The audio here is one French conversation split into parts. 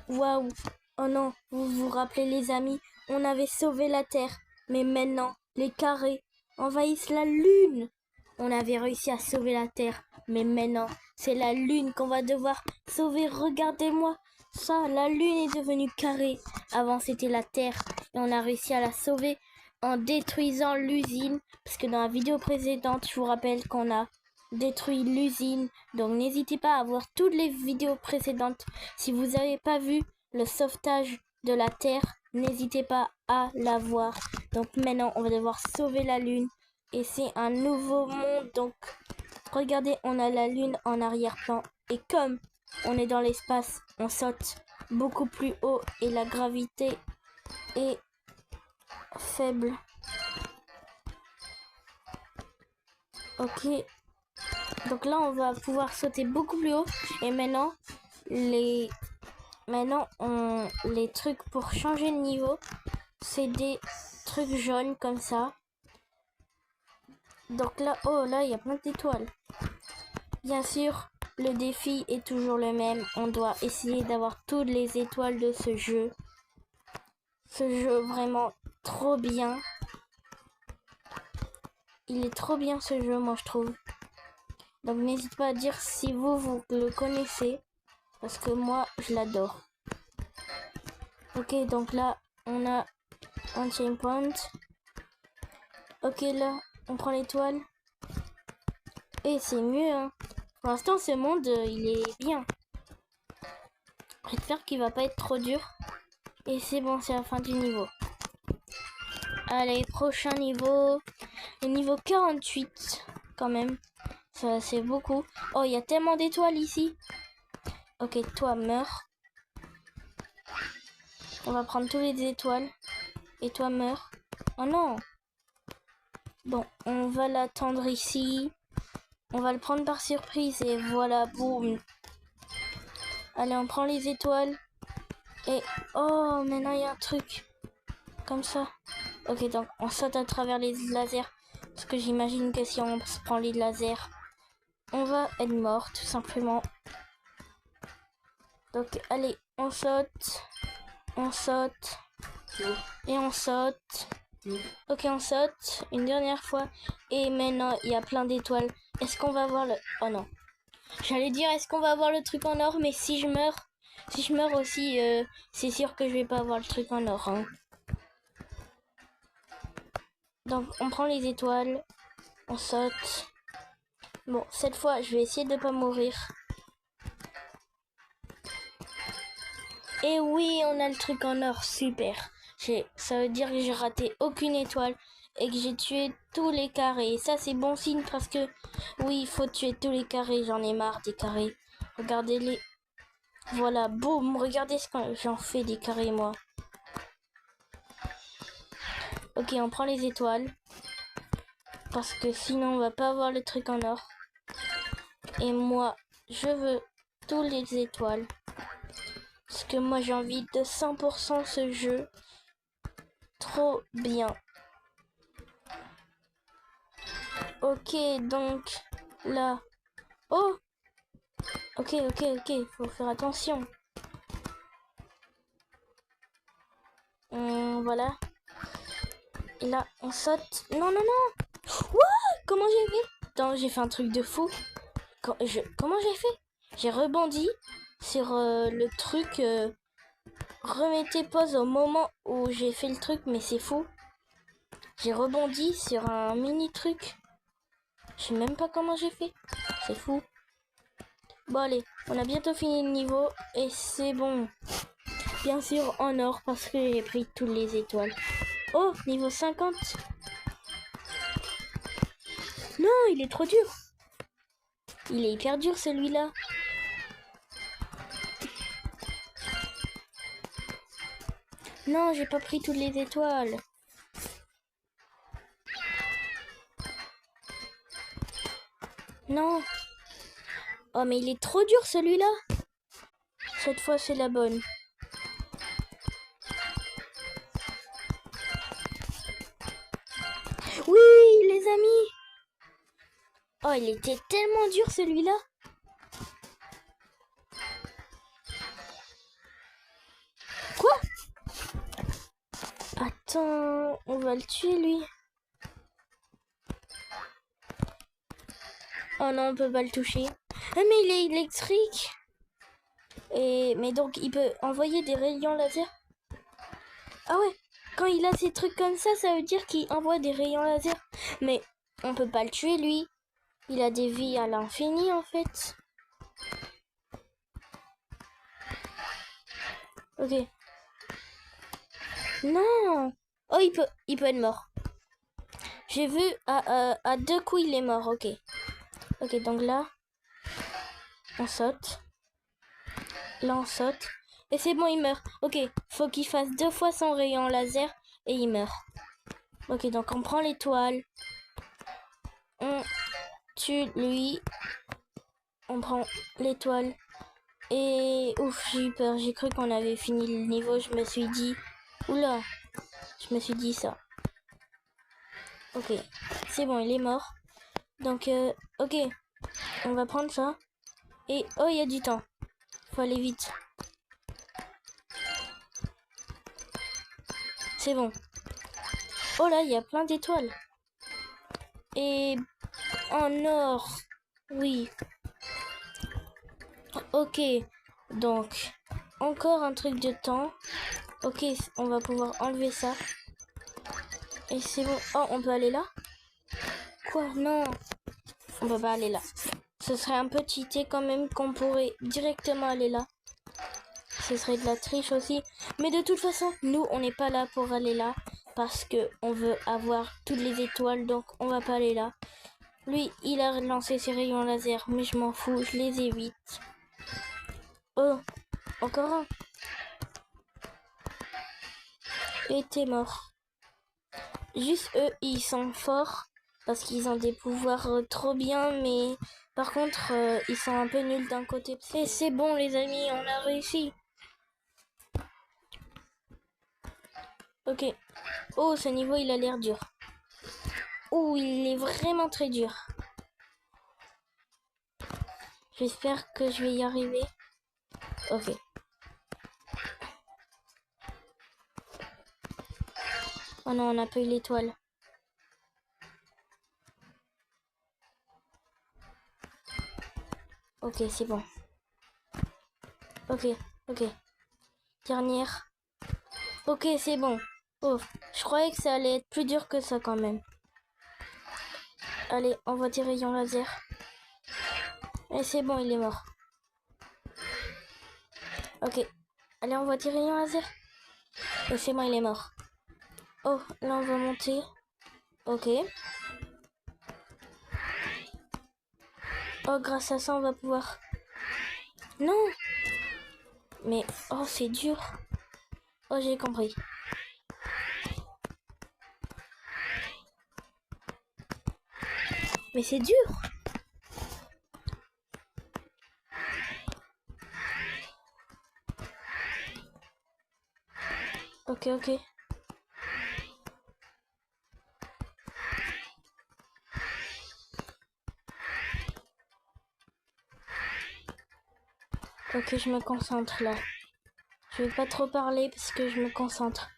Waouh! Oh non, vous vous rappelez les amis, on avait sauvé la Terre, mais maintenant, les carrés envahissent la Lune. On avait réussi à sauver la Terre, mais maintenant, c'est la Lune qu'on va devoir sauver. Regardez-moi ça, la Lune est devenue carrée. Avant, c'était la Terre, et on a réussi à la sauver en détruisant l'usine, parce que dans la vidéo précédente, je vous rappelle qu'on a détruit l'usine. Donc n'hésitez pas à voir toutes les vidéos précédentes. Si vous n'avez pas vu le sauvetage de la Terre, n'hésitez pas à la voir. Donc maintenant, on va devoir sauver la Lune. Et c'est un nouveau monde. Donc regardez, on a la Lune en arrière-plan. Et comme on est dans l'espace, on saute beaucoup plus haut et la gravité est faible. Ok. Donc là, on va pouvoir sauter beaucoup plus haut. Et maintenant, les trucs pour changer de niveau, c'est des trucs jaunes comme ça. Donc là, oh là, il y a plein d'étoiles. Bien sûr, le défi est toujours le même. On doit essayer d'avoir toutes les étoiles de ce jeu. Ce jeu vraiment trop bien. Il est trop bien ce jeu, moi je trouve. Donc n'hésitez pas à dire si vous le connaissez. Parce que moi, je l'adore. Ok, donc là, on a un checkpoint. Ok, là, on prend l'étoile. Et c'est mieux, hein. Pour l'instant, ce monde, il est bien. J'espère qu'il va pas être trop dur. Et c'est bon, c'est la fin du niveau. Allez, prochain niveau. Le niveau 48, quand même. Ça, c'est beaucoup. Oh, il y a tellement d'étoiles ici. Ok, toi, meurs. On va prendre tous les étoiles. Et toi, meurs. Oh non. Bon, on va l'attendre ici. On va le prendre par surprise. Et voilà, boum. Allez, on prend les étoiles. Et oh, maintenant il y a un truc. Comme ça. Ok, donc on saute à travers les lasers. Parce que j'imagine que si on se prend les lasers, on va être mort, tout simplement. Donc, allez, on saute. On saute. Et on saute. Ok, on saute. Une dernière fois. Et maintenant, il y a plein d'étoiles. Est-ce qu'on va voir le... Oh non. J'allais dire, est-ce qu'on va avoir le truc en or? Mais si je meurs... Si je meurs aussi, c'est sûr que je vais pas avoir le truc en or. Hein. Donc, on prend les étoiles. On saute. Bon, cette fois, je vais essayer de pas mourir. Et oui, on a le truc en or. Super. Ça veut dire que j'ai raté aucune étoile. Et que j'ai tué tous les carrés. Et ça, c'est bon signe parce que... Oui, il faut tuer tous les carrés. J'en ai marre des carrés. Regardez-les. Voilà, boum. Regardez ce que j'en fais des carrés, moi. Ok, on prend les étoiles. Parce que sinon, on va pas avoir le truc en or. Et moi, je veux tous les étoiles. Parce que moi, j'ai envie de 100% ce jeu. Trop bien. Ok, donc, là. Oh! Ok, faut faire attention. Voilà. Et là, on saute. Non, non, non! What? Comment j'ai fait? Attends, j'ai fait un truc de fou. Comment j'ai fait? J'ai rebondi sur le truc. Remettez pause au moment où j'ai fait le truc, mais c'est fou. J'ai rebondi sur un mini truc. Je sais même pas comment j'ai fait. C'est fou. Bon allez, on a bientôt fini le niveau et c'est bon. Bien sûr en or parce que j'ai pris toutes les étoiles. Oh, niveau 50. Non, il est trop dur. Il est hyper dur celui-là. Non, j'ai pas pris toutes les étoiles. Non. Oh, mais il est trop dur celui-là. Cette fois, c'est la bonne. Oui, les amis. Oh, il était tellement dur, celui-là. Attends, on va le tuer lui. Oh non, on peut pas le toucher. Ah mais il est électrique. Mais donc il peut envoyer des rayons laser. Ah ouais, quand il a ces trucs comme ça veut dire qu'il envoie des rayons laser. Mais on peut pas le tuer lui. Il a des vies à l'infini en fait. Ok. Non. Oh, il peut être mort. J'ai vu à 2 coups il est mort. Ok. Ok, donc là, on saute. Là, on saute. Et c'est bon, il meurt. Ok, faut qu'il fasse 2 fois son rayon laser et il meurt. Ok, donc on prend l'étoile. On tue lui. On prend l'étoile. Et ouf, j'ai eu peur. J'ai cru qu'on avait fini le niveau. Je me suis dit... Oula. Je me suis dit ça. Ok, c'est bon, il est mort. Donc, ok. On va prendre ça. Et oh, il y a du temps. Faut aller vite. C'est bon. Oh là, il y a plein d'étoiles. Et en or. Oui. Ok. Donc, encore un truc de temps. Ok, on va pouvoir enlever ça. Et c'est bon. Oh, on peut aller là? Quoi? Non. On peut pas aller là. Ce serait un peu cheaté quand même qu'on pourrait directement aller là. Ce serait de la triche aussi. Mais de toute façon, nous, on n'est pas là pour aller là. Parce que on veut avoir toutes les étoiles. Donc, on va pas aller là. Lui, il a lancé ses rayons laser. Mais je m'en fous, je les évite. Oh, encore un. Et t'es mort. Juste eux, ils sont forts. Parce qu'ils ont des pouvoirs trop bien. Mais par contre, ils sont un peu nuls d'un côté. Et c'est bon, les amis, on a réussi. Ok. Oh, ce niveau, il a l'air dur. Oh, il est vraiment très dur. J'espère que je vais y arriver. Ok. Oh non, on n'a pas eu l'étoile. Ok, c'est bon. Ok, ok. Dernière. Ok, c'est bon. Oh, je croyais que ça allait être plus dur que ça quand même. Allez, envoie tes rayons laser. Et c'est bon, il est mort. Ok. Allez, envoie tes rayons laser. Et c'est bon, il est mort. Oh, là on va monter. Ok. Oh, grâce à ça, on va pouvoir... Non! Mais, oh, c'est dur. Oh, j'ai compris. Mais c'est dur. Ok, ok. Ok, je me concentre là. Je vais pas trop parler parce que je me concentre.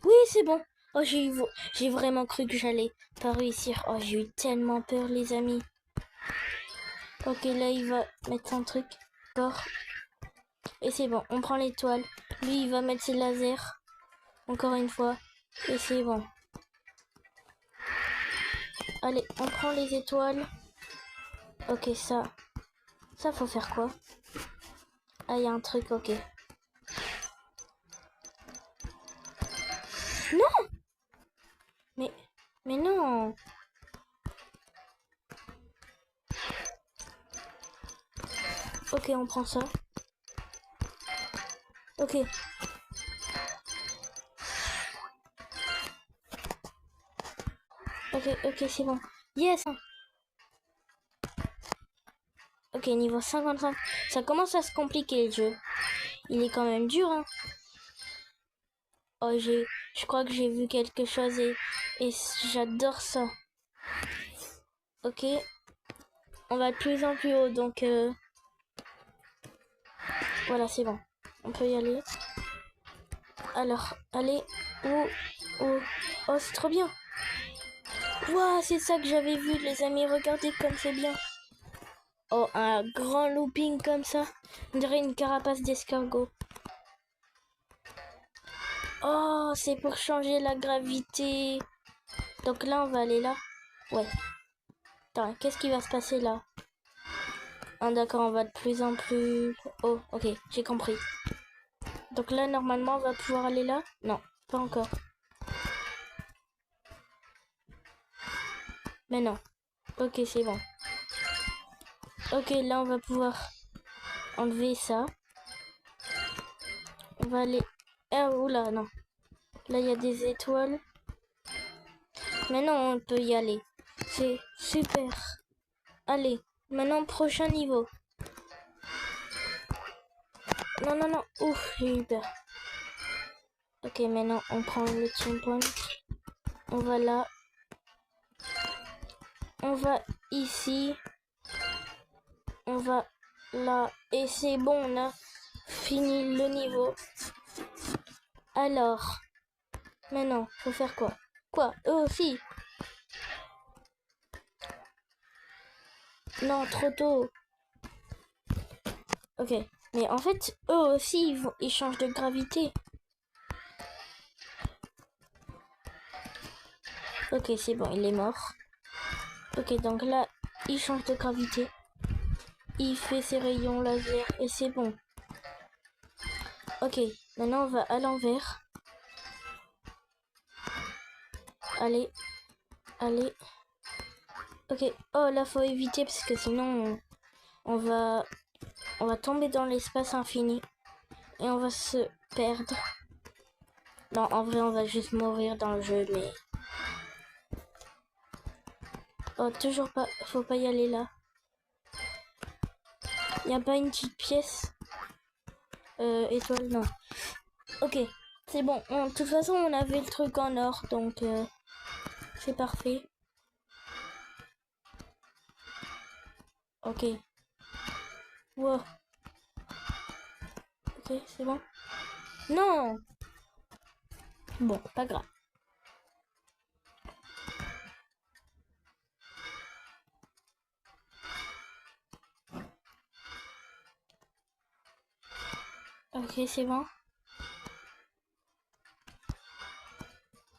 Oui, c'est bon. Oh, j'ai vraiment cru que j'allais pas réussir. Oh, j'ai eu tellement peur, les amis. Ok, là, il va mettre son truc. Encore. Et c'est bon, on prend l'étoile. Lui, il va mettre ses lasers. Encore une fois. Et c'est bon. Allez, on prend les étoiles. Ok, ça. Ça, faut faire quoi? Ah, il y a un truc, ok. Non! Mais non! Ok, on prend ça. Ok. Ok, ok, c'est bon. Yes! Ok, niveau 55. Ça commence à se compliquer le jeu. Il est quand même dur, hein. Oh, je crois que j'ai vu quelque chose et j'adore ça. Ok. On va de plus en plus haut, donc... Voilà, c'est bon. On peut y aller. Alors, allez. Oh, oh, oh, c'est trop bien. Waouh, c'est ça que j'avais vu, les amis. Regardez comme c'est bien. Oh, un grand looping comme ça. On dirait une carapace d'escargot. Oh, c'est pour changer la gravité. Donc là, on va aller là. Ouais. Attends, qu'est-ce qui va se passer là? Ah, d'accord, on va de plus en plus... Oh, ok, j'ai compris. Donc là, normalement, on va pouvoir aller là? Non, pas encore. Mais non. Ok, c'est bon. Ok, là, on va pouvoir enlever ça. On va aller... Ah, oula, non. Là, il y a des étoiles. Maintenant, on peut y aller. C'est super. Allez, maintenant, prochain niveau. Non, non, non. Ouf, j'ai eu peur. Ok, maintenant, on prend le checkpoint. On va là. On va ici. On va là. Et c'est bon, on a fini le niveau. Alors, maintenant, faut faire quoi? Quoi? Eux aussi? Non, trop tôt. Ok, mais en fait, eux aussi, ils changent de gravité. Ok, c'est bon, il est mort. Ok, donc là, il change de gravité. Il fait ses rayons laser et c'est bon. Ok, maintenant on va à l'envers. Allez, allez. Ok, oh là, faut éviter parce que sinon, on va tomber dans l'espace infini. Et on va se perdre. Non, en vrai, on va juste mourir dans le jeu, mais... Oh, toujours pas. Faut pas y aller là. Y a pas une petite pièce étoile, non. Ok, c'est bon. De toute façon, on avait le truc en or, donc c'est parfait. Ok. Wow. Ok, c'est bon. Non! Bon, pas grave. Ok, c'est bon.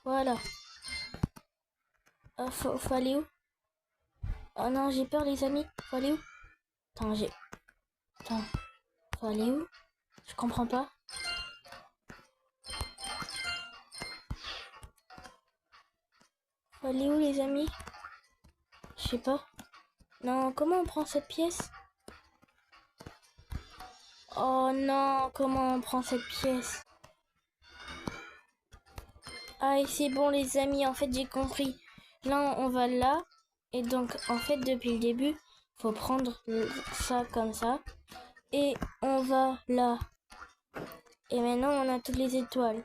Voilà. Faut aller où? Oh non, j'ai peur, les amis. Faut aller où? Attends, Attends. Faut aller où? Je comprends pas. Faut aller où, les amis? Je sais pas. Non, comment on prend cette pièce? Oh non, comment on prend cette pièce? Ah, et c'est bon, les amis, en fait, j'ai compris. Là, on va là. Et donc, en fait, depuis le début, faut prendre ça comme ça. Et on va là. Et maintenant, on a toutes les étoiles.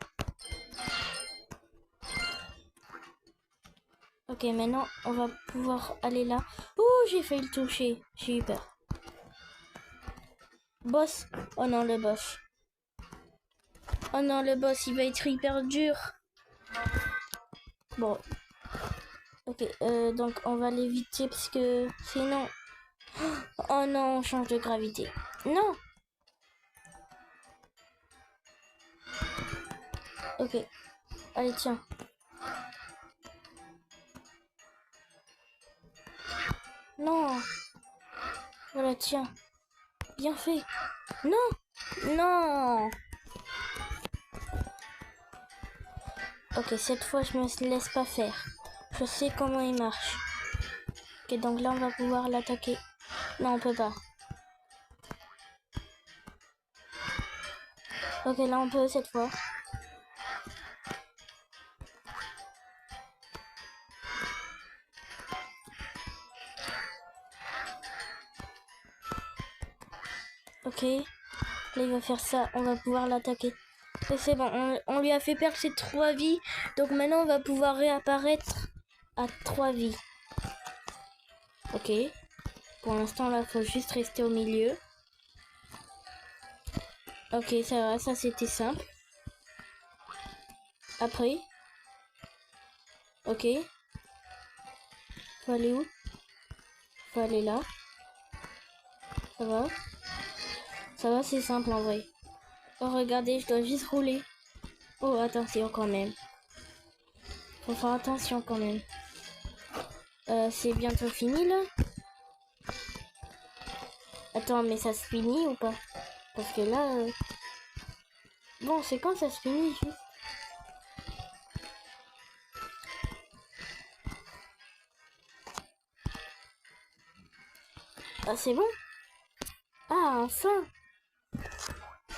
Ok, maintenant, on va pouvoir aller là. Ouh, j'ai failli le toucher. J'ai eu peur. Boss. Oh non, le boss. Oh non, le boss, il va être hyper dur. Bon. Ok, donc on va l'éviter parce que sinon... Oh non, on change de gravité. Non. Ok. Allez, tiens. Non. Voilà, tiens. Bien fait. Non. Non. Ok, cette fois, je me laisse pas faire. Je sais comment il marche. Ok, donc là, on va pouvoir l'attaquer. Non, on peut pas. Ok, là, on peut cette fois. Ok. Là, il va faire ça. On va pouvoir l'attaquer. Et c'est bon. On lui a fait perdre ses 3 vies. Donc maintenant, on va pouvoir réapparaître à 3 vies. Ok. Pour l'instant, là, faut juste rester au milieu. Ok, ça va. Ça, c'était simple. Après. Ok. Faut aller où? Faut aller là. Ça va? Ça va, c'est simple en vrai. Oh, regardez, je dois juste rouler. Oh, attention quand même. Faut faire attention quand même. C'est bientôt fini là? Attends, mais ça se finit ou pas? Parce que là... Bon, c'est quand ça se finit juste? Ah, c'est bon? Ah, enfin!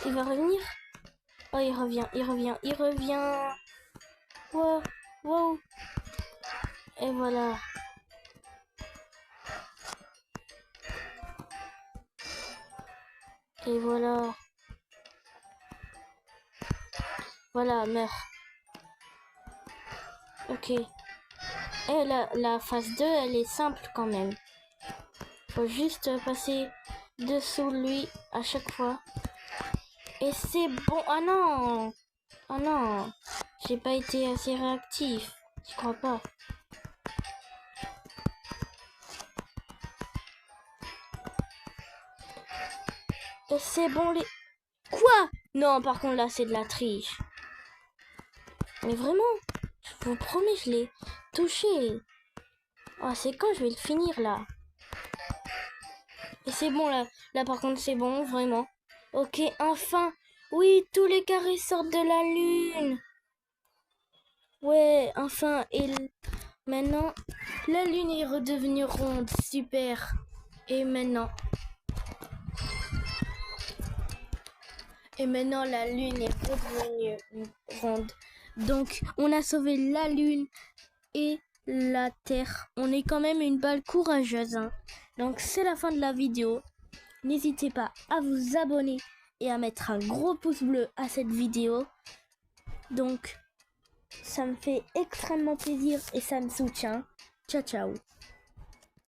Il va revenir? Oh, il revient, il revient, il revient! Wow, wow! Et voilà. Et voilà. Voilà, meurt. Ok. Et la phase 2, elle est simple quand même. Faut juste passer dessous lui à chaque fois. Et c'est bon. Ah non! Ah non! J'ai pas été assez réactif. Je crois pas. Et c'est bon les... Quoi? Non, par contre là c'est de la triche. Mais vraiment? Je vous promets, je l'ai touché. Oh, c'est quand je vais le finir là? Et c'est bon là. Là par contre c'est bon, vraiment. Ok, enfin. Oui, tous les carrés sortent de la lune. Ouais, enfin. Maintenant, la lune est redevenue ronde. Super. Et maintenant... Et maintenant, la lune est redevenue ronde. Donc, on a sauvé la lune et la terre. On est quand même une balle courageuse. Hein. Donc, c'est la fin de la vidéo. N'hésitez pas à vous abonner et à mettre un gros pouce bleu à cette vidéo. Donc, ça me fait extrêmement plaisir et ça me soutient. Ciao, ciao.